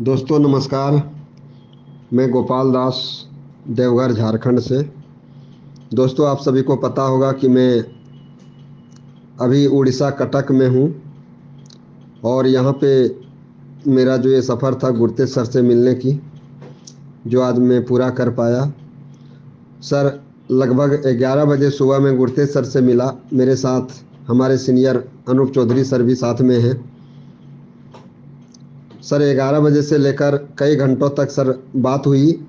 दोस्तों नमस्कार। मैं गोपाल दास, देवघर झारखंड से। दोस्तों आप सभी को पता होगा कि मैं अभी उड़ीसा कटक में हूँ और यहाँ पे मेरा जो ये सफ़र था गुरतेज सर से मिलने की, जो आज मैं पूरा कर पाया। सर, लगभग 11 बजे सुबह में गुरतेज सर से मिला। मेरे साथ हमारे सीनियर अनूप चौधरी सर भी साथ में हैं। सर 11 बजे से लेकर कई घंटों तक सर बात हुई।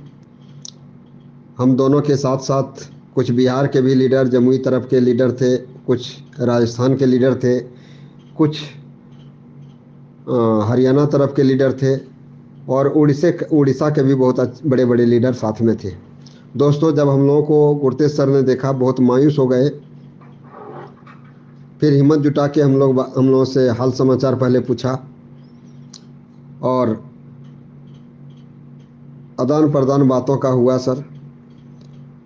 हम दोनों के साथ साथ कुछ बिहार के भी लीडर, जमुई तरफ के लीडर थे, कुछ राजस्थान के लीडर थे, कुछ हरियाणा तरफ के लीडर थे और उड़ीसा के भी बहुत बड़े बड़े लीडर साथ में थे। दोस्तों जब हम लोगों को गुरतेज सर ने देखा बहुत मायूस हो गए। फिर हिम्मत जुटा के हम लोगों से हाल समाचार पहले पूछा और आदान प्रदान बातों का हुआ सर।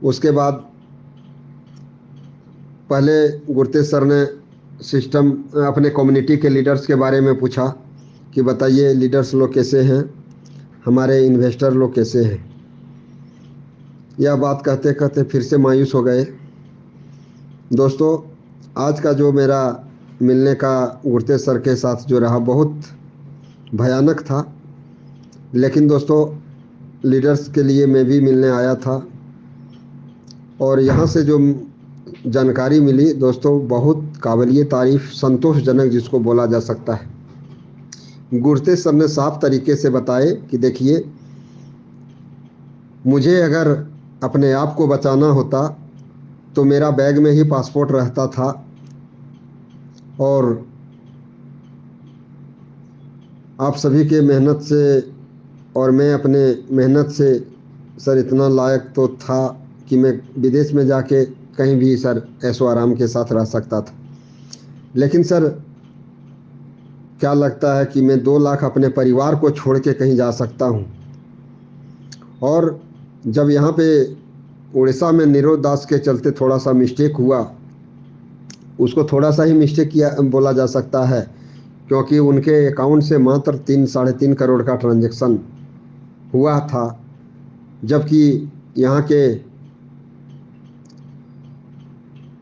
उसके बाद पहले गुरतेज सर ने सिस्टम अपने कम्युनिटी के लीडर्स के बारे में पूछा कि बताइए लीडर्स लोग कैसे हैं, हमारे इन्वेस्टर लोग कैसे हैं। यह बात कहते कहते फिर से मायूस हो गए। दोस्तों आज का जो मेरा मिलने का गुरतेज सर के साथ जो रहा बहुत भयानक था, लेकिन दोस्तों लीडर्स के लिए मैं भी मिलने आया था और यहाँ से जो जानकारी मिली दोस्तों बहुत काबिलिए तारीफ, संतोषजनक जिसको बोला जा सकता है। गुरतेज सर ने साफ तरीके से बताए कि देखिए, मुझे अगर अपने आप को बचाना होता तो मेरा बैग में ही पासपोर्ट रहता था और आप सभी के मेहनत से और मैं अपने मेहनत से सर इतना लायक तो था कि मैं विदेश में जाके कहीं भी सर ऐशो आराम के साथ रह सकता था। लेकिन सर क्या लगता है कि मैं 2 लाख अपने परिवार को छोड़ के कहीं जा सकता हूँ। और जब यहाँ पे उड़ीसा में निरोध दास के चलते थोड़ा सा मिस्टेक हुआ, उसको थोड़ा सा ही मिस्टेक किया बोला जा सकता है, क्योंकि उनके अकाउंट से मात्र 3-3.5 करोड़ का ट्रांजैक्शन हुआ था, जबकि यहाँ के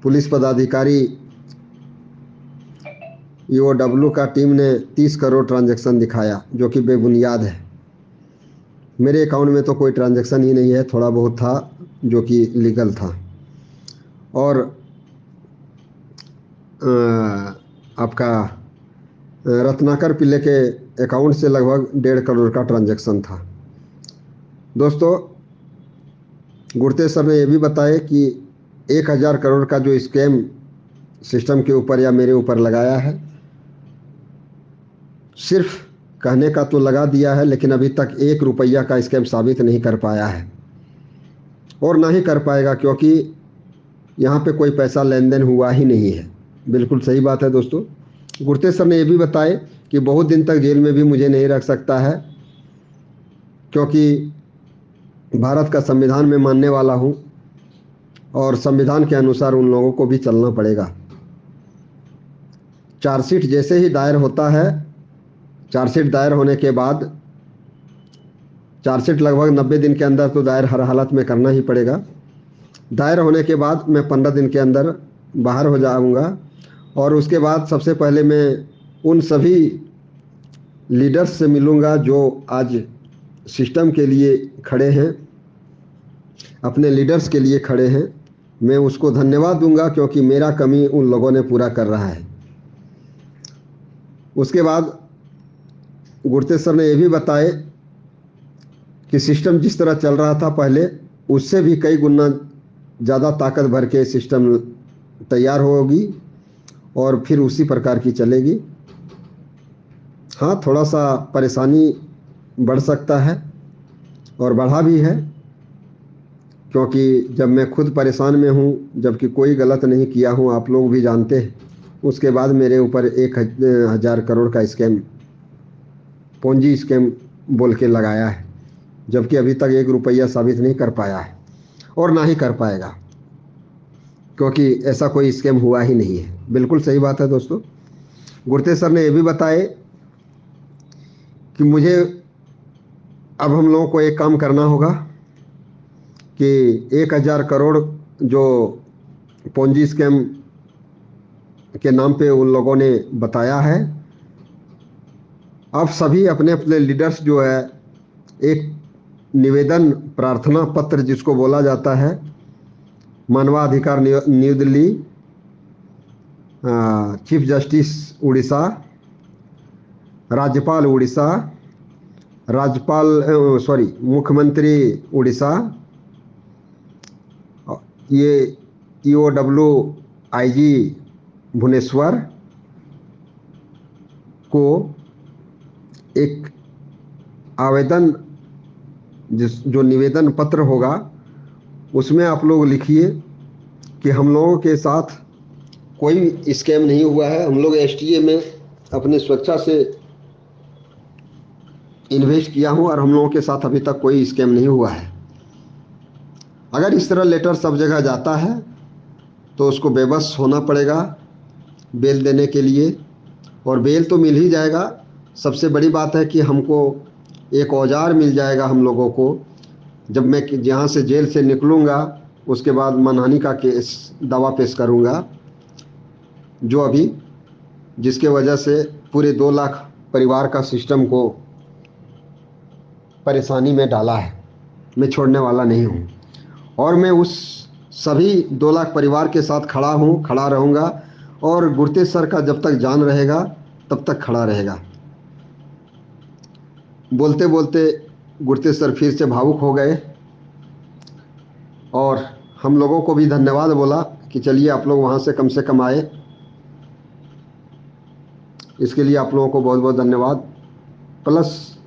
पुलिस पदाधिकारी ईओडब्ल्यू का टीम ने 30 करोड़ ट्रांजैक्शन दिखाया, जो कि बेबुनियाद है। मेरे अकाउंट में तो कोई ट्रांजैक्शन ही नहीं है, थोड़ा बहुत था जो कि लीगल था। और आपका रत्नाकर पिल्ले के अकाउंट से लगभग 1.5 करोड़ का ट्रांजैक्शन था। दोस्तों गुरतेज सर ने यह भी बताया कि 1000 करोड़ का जो स्कैम सिस्टम के ऊपर या मेरे ऊपर लगाया है, सिर्फ कहने का तो लगा दिया है, लेकिन अभी तक 1 रुपया का स्कैम साबित नहीं कर पाया है और ना ही कर पाएगा, क्योंकि यहाँ पे कोई पैसा लेन देन हुआ ही नहीं है। बिल्कुल सही बात है दोस्तों। गुरतेज सर ने यह भी बताए कि बहुत दिन तक जेल में भी मुझे नहीं रख सकता है, क्योंकि भारत का संविधान में मानने वाला हूँ और संविधान के अनुसार उन लोगों को भी चलना पड़ेगा। चार्जशीट जैसे ही दायर होता है, चार्जशीट दायर होने के बाद, चार्जशीट लगभग 90 दिन के अंदर तो दायर हर हालत में करना ही पड़ेगा। दायर होने के बाद मैं 15 दिन के अंदर बाहर हो जाऊंगा और उसके बाद सबसे पहले मैं उन सभी लीडर्स से मिलूंगा जो आज सिस्टम के लिए खड़े हैं, अपने लीडर्स के लिए खड़े हैं। मैं उसको धन्यवाद दूंगा क्योंकि मेरा कमी उन लोगों ने पूरा कर रहा है। उसके बाद गुरतेज सर ने यह भी बताए कि सिस्टम जिस तरह चल रहा था पहले, उससे भी कई गुना ज़्यादा ताकत भर के सिस्टम तैयार होगी और फिर उसी प्रकार की चलेगी। हाँ, थोड़ा सा परेशानी बढ़ सकता है और बढ़ा भी है, क्योंकि जब मैं खुद परेशान में हूँ, जबकि कोई गलत नहीं किया हूँ, आप लोग भी जानते हैं, उसके बाद मेरे ऊपर 1000 करोड़ का स्कैम, पोंजी स्कैम बोल के लगाया है, जबकि अभी तक 1 रुपया साबित नहीं कर पाया है और ना ही कर पाएगा, क्योंकि ऐसा कोई स्कैम हुआ ही नहीं है। बिल्कुल सही बात है दोस्तों। गुरतेज सर ने यह भी बताए कि मुझे अब हम लोगों को एक काम करना होगा कि 1000 करोड़ जो पोंजी स्कैम के नाम पे उन लोगों ने बताया है, अब सभी अपने अपने लीडर्स जो है एक निवेदन प्रार्थना पत्र जिसको बोला जाता है, मानवाधिकार new Delhi, chief justice Orissa, राज्यपाल उड़ीसा, मुख्यमंत्री उड़ीसा, ये EOW IG भुवनेश्वर को एक आवेदन जो निवेदन पत्र होगा उसमें आप लोग लिखिए कि हम लोगों के साथ कोई स्कैम नहीं हुआ है, हम लोग STA में अपनी सुरक्षा से इन्वेस्ट किया हूँ और हम लोगों के साथ अभी तक कोई स्कैम नहीं हुआ है। अगर इस तरह लेटर सब जगह जाता है तो उसको बेबस होना पड़ेगा बेल देने के लिए, और बेल तो मिल ही जाएगा। सबसे बड़ी बात है कि हमको एक औजार मिल जाएगा हम लोगों को, जब मैं यहाँ से जेल से निकलूँगा उसके बाद मानहानि का केस दावा पेश करूँगा, जो अभी जिसके वजह से पूरे 2 लाख परिवार का सिस्टम को परेशानी में डाला है। मैं छोड़ने वाला नहीं हूँ और मैं उस सभी 2 लाख परिवार के साथ खड़ा हूँ, खड़ा रहूँगा, और गुरतेज सर का जब तक जान रहेगा तब तक खड़ा रहेगा। बोलते बोलते गुरतेज सर फिर से भावुक हो गए और हम लोगों को भी धन्यवाद बोला कि चलिए आप लोग वहाँ से कम आए, इसके लिए आप लोगों को बहुत बहुत धन्यवाद। प्लस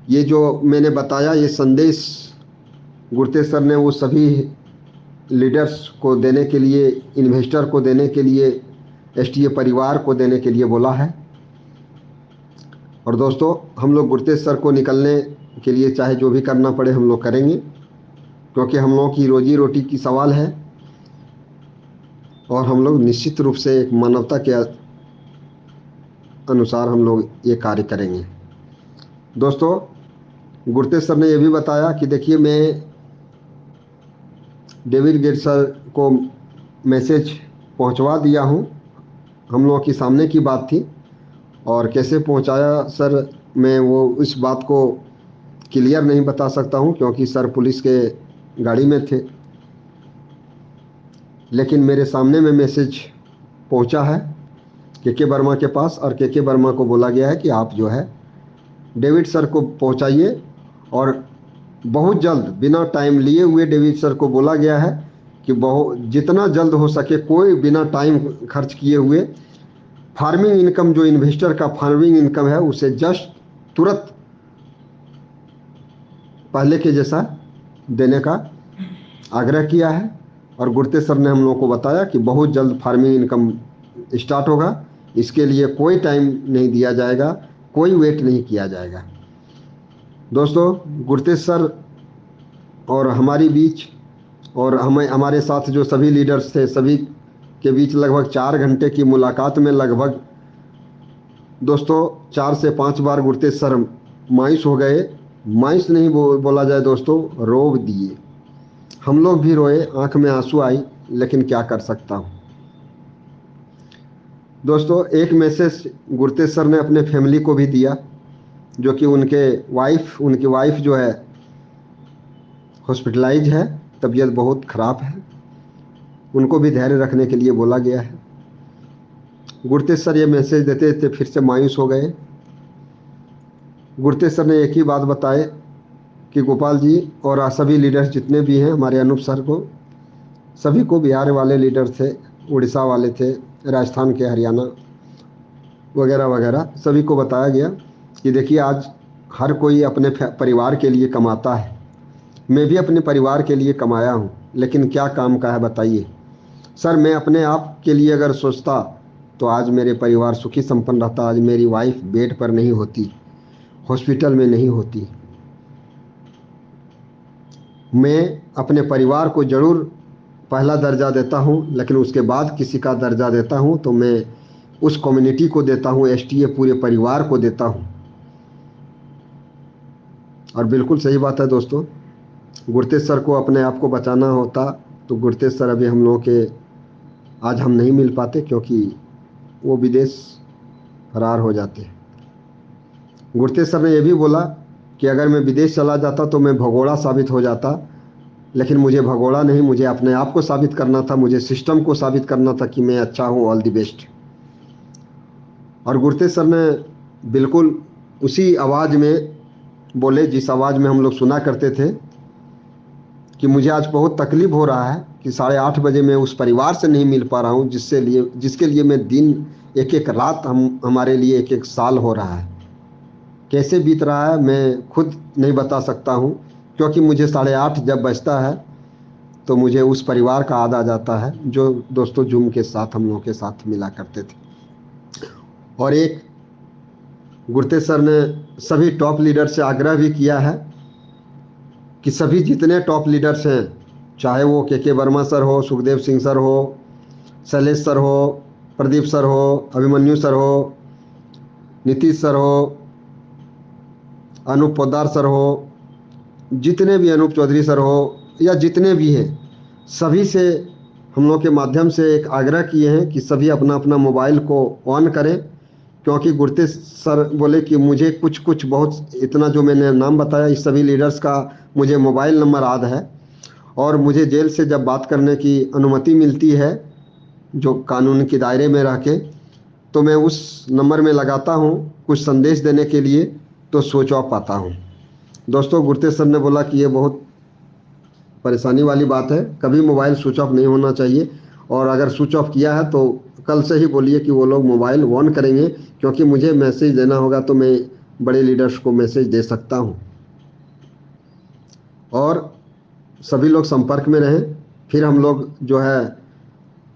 ये जो मैंने बताया ये संदेश गुरतेज सर ने वो सभी लीडर्स को देने के लिए, इन्वेस्टर को देने के लिए, STA परिवार को देने के लिए बोला है। और दोस्तों हम लोग गुरतेज सर को निकलने के लिए चाहे जो भी करना पड़े हम लोग करेंगे, क्योंकि हम लोगों की रोजी रोटी की सवाल है और हम लोग निश्चित रूप से एक मानवता के अनुसार हम लोग ये कार्य करेंगे। दोस्तों गुरतेज सर ने ये भी बताया कि देखिए मैं डेविड गेट सर को मैसेज पहुंचवा दिया हूं, हम लोगों के सामने की बात थी, और कैसे पहुंचाया सर मैं वो इस बात को क्लियर नहीं बता सकता हूं क्योंकि सर पुलिस के गाड़ी में थे, लेकिन मेरे सामने में मैसेज पहुंचा है के वर्मा के पास, और के वर्मा को बोला गया है कि आप जो है डेविड सर को पहुंचाइए, और बहुत जल्द बिना टाइम लिए हुए डेविड सर को बोला गया है कि जितना जल्द हो सके कोई बिना टाइम खर्च किए हुए फार्मिंग इनकम, जो इन्वेस्टर का फार्मिंग इनकम है उसे जस्ट तुरंत पहले के जैसा देने का आग्रह किया है। और गुरतेज सर ने हम लोगों को बताया कि बहुत जल्द फार्मिंग इनकम स्टार्ट होगा, इसके लिए कोई टाइम नहीं दिया जाएगा, कोई वेट नहीं किया जाएगा। दोस्तों गुरतेज सर और हमारी बीच और हमारे साथ जो सभी लीडर्स थे सभी के बीच लगभग 4 घंटे की मुलाकात में लगभग दोस्तों 4 से 5 बार गुरतेज सर मायूस हो गए, मायूस नहीं बोला जाए दोस्तों, रो दिए। हम लोग भी रोए, आंख में आंसू आई, लेकिन क्या कर सकता हूँ। दोस्तों एक मैसेज गुरतेज सर ने अपने फैमिली को भी दिया, जो कि उनकी वाइफ जो है हॉस्पिटलाइज है, तबीयत बहुत ख़राब है, उनको भी धैर्य रखने के लिए बोला गया है। गुरतेज सर ये मैसेज देते थे फिर से मायूस हो गए। गुरतेज सर ने एक ही बात बताए कि गोपाल जी और सभी लीडर्स जितने भी हैं, हमारे अनूप सर को, सभी को, बिहार वाले लीडर थे, उड़ीसा वाले थे, राजस्थान के, हरियाणा वगैरह वगैरह, सभी को बताया गया कि देखिए आज हर कोई अपने परिवार के लिए कमाता है, मैं भी अपने परिवार के लिए कमाया हूँ, लेकिन क्या काम का है बताइए। सर मैं अपने आप के लिए अगर सोचता तो आज मेरे परिवार सुखी संपन्न रहता, आज मेरी वाइफ बेड पर नहीं होती, हॉस्पिटल में नहीं होती। मैं अपने परिवार को ज़रूर पहला दर्जा देता हूँ, लेकिन उसके बाद किसी का दर्जा देता हूँ तो मैं उस कम्युनिटी को देता हूँ, STA पूरे परिवार को देता हूँ। और बिल्कुल सही बात है दोस्तों, गुरतेज सर को अपने आप को बचाना होता तो गुरतेज सर अभी हम लोगों के आज हम नहीं मिल पाते, क्योंकि वो विदेश फरार हो जाते। गुरतेज सर ने यह भी बोला कि अगर मैं विदेश चला जाता तो मैं भगोड़ा साबित हो जाता, लेकिन मुझे भगोड़ा नहीं, मुझे अपने आप को साबित करना था, मुझे सिस्टम को साबित करना था कि मैं अच्छा हूँ, ऑल द बेस्ट। और गुरतेज सर ने बिल्कुल उसी आवाज़ में बोले जिस आवाज़ में हम लोग सुना करते थे कि मुझे आज बहुत तकलीफ़ हो रहा है कि 8:30 बजे मैं उस परिवार से नहीं मिल पा रहा हूँ जिसके लिए मैं दिन एक एक रात हमारे लिए एक एक साल हो रहा है। कैसे बीत रहा है मैं खुद नहीं बता सकता हूँ, क्योंकि मुझे 8:30 जब बजता है तो मुझे उस परिवार का याद आ जाता है जो दोस्तों जूम के साथ हम लोगों के साथ मिला करते थे। और एक गुरतेज सर ने सभी टॉप लीडर से आग्रह भी किया है कि सभी जितने टॉप लीडर्स हैं, चाहे वो के वर्मा सर हो, सुखदेव सिंह सर हो, शैलेश सर हो, प्रदीप सर हो, अभिमन्यु सर हो, नीतीश सर हो, अनूप पोद्दार सर हो, जितने भी अनूप चौधरी सर हो या जितने भी हैं, सभी से हम लोग के माध्यम से एक आग्रह किए हैं कि सभी अपना अपना मोबाइल को ऑन करें, क्योंकि गुरतेज सर बोले कि मुझे कुछ कुछ बहुत इतना जो मैंने नाम बताया इस सभी लीडर्स का मुझे मोबाइल नंबर याद है, और मुझे जेल से जब बात करने की अनुमति मिलती है जो कानून के दायरे में रह के, तो मैं उस नंबर में लगाता हूँ कुछ संदेश देने के लिए, तो स्विच ऑफ पाता हूँ। दोस्तों गुरतेज सर ने बोला कि ये बहुत परेशानी वाली बात है, कभी मोबाइल स्विच ऑफ नहीं होना चाहिए, और अगर स्विच ऑफ किया है तो कल से ही बोलिए कि वो लोग मोबाइल ऑन करेंगे, क्योंकि मुझे मैसेज देना होगा तो मैं बड़े लीडर्स को मैसेज दे सकता हूँ। और सभी लोग संपर्क में रहें। फिर हम लोग जो है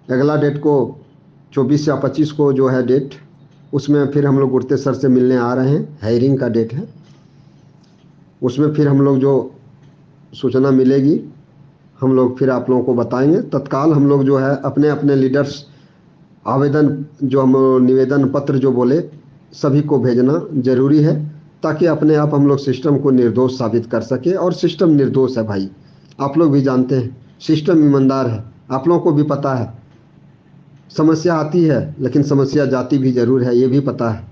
अगला डेट को 24 या 25 को जो है डेट, उसमें फिर हम लोग गुरतेज सर से मिलने आ रहे हैं, हायरिंग का डेट है, उसमें फिर हम लोग जो सूचना मिलेगी हम लोग फिर आप लोगों को बताएंगे। तत्काल हम लोग जो है अपने अपने लीडर्स आवेदन जो हम निवेदन पत्र जो बोले सभी को भेजना जरूरी है, ताकि अपने आप हम लोग सिस्टम को निर्दोष साबित कर सके। और सिस्टम निर्दोष है भाई, आप लोग भी जानते हैं, सिस्टम ईमानदार है, आप लोगों को भी पता है। समस्या आती है लेकिन समस्या जाती भी जरूर है, ये भी पता है।